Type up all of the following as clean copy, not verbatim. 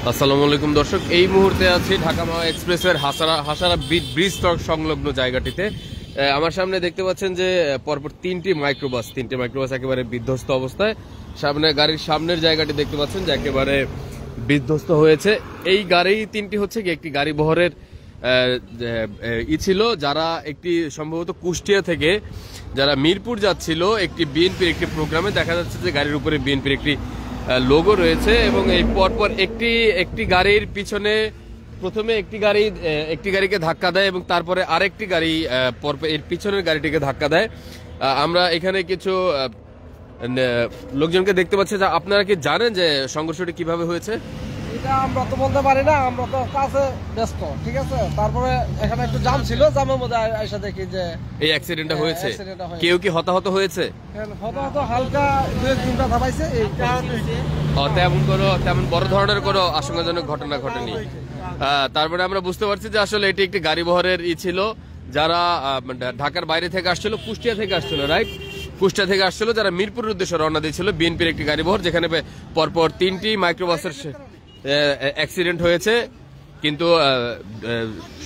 আসসালামু আলাইকুম দর্শক, এই মুহূর্তে আছি ঢাকা মাওয়া এক্সপ্রেসের হাসারা ব্রিজ সংলগ্ন জায়গাটিতে। আমার সামনে দেখতে পাচ্ছেন যে পরপর তিনটি মাইক্রোবাস একেবারে বিধ্বস্ত অবস্থায়। গাড়ির সামনের জায়গাটি দেখতে পাচ্ছেন যে একেবারে বিধ্বস্ত হয়েছে। এই গাড়ি তিনটি হচ্ছে কি একটি গাড়ি বহরের ছিল, যারা একটি সম্ভবত কুষ্টিয়া থেকে যারা মিরপুর যাচ্ছিল একটি বিএনপির একটি প্রোগ্রামে। দেখা যাচ্ছে যে গাড়ির উপরে বিএনপির একটি লোগো রয়েছে এবং এই পরপর একটি গাড়ির পিছনে প্রথমে একটি গাড়িকে ধাক্কা দেয় এবং তারপরে আরেকটি গাড়ি পরপর এর পিছনের গাড়িটিকে ধাক্কা দেয়। আমরা এখানে কিছু লোকজনকে দেখতে পাচ্ছি। আপনারা কি জানেন যে সংঘর্ষটি কিভাবে হয়েছে? এটা আমরা তো বলতে পারি না, আমরা তো কাছে ব্যস্ত, ঠিক আছে। তারপরে এখানে একটু জাম ছিল, জামের মধ্যে এসে দেখি যে এই অ্যাক্সিডেন্টটা হয়েছে। কেউ কি হতাহত হয়েছে? হতাহত হালকা দুই-তিনটা ধাবাইছে। তেমন বড় ধরনের কোনো আশঙ্কাজনক ঘটনা ঘটেনি। তারপরে আমরা বুঝতে পারছি যে আসলে এটি একটি গাড়ি বহরের ছিল, যারা ঢাকার বাইরে থেকে আসছিল, কুষ্টিয়া থেকে আসছিল, রাইট? কুষ্টিয়া থেকে আসছিল, যারা মিরপুরের উদ্দেশ্যে রওনা দিয়েছিল। বিএনপির একটি গাড়ি বহর, যেখানে পরপর তিনটি মাইক্রোবাসের অ্যাক্সিডেন্ট হয়েছে। কিন্তু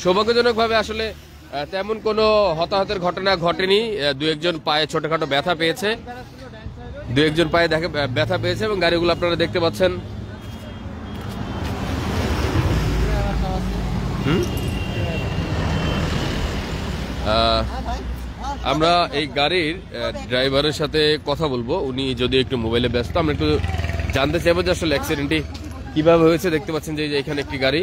সৌভাগ্যজনকভাবে আসলে তেমন কোনো হতাহতের ঘটনা ঘটেনি। দু একজন পায়ে ছোটখাটো ব্যথা পেয়েছে এবং গাড়িগুলো আপনারা দেখতে পাচ্ছেন। আমরা এই গাড়ির ড্রাইভারের সাথে কথা বলবো, উনি যদি একটু মোবাইলে ব্যস্ত। আমরা একটু জানতে চাইবো যে আসলে অ্যাক্সিডেন্টটি কিভাবে হয়েছে। দেখতে পাচ্ছেন যে এখানে একটি গাড়ি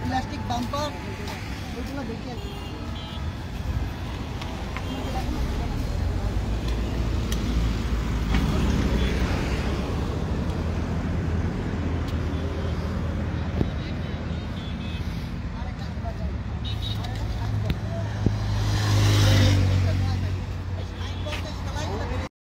প্লাস্টিক বাম্পার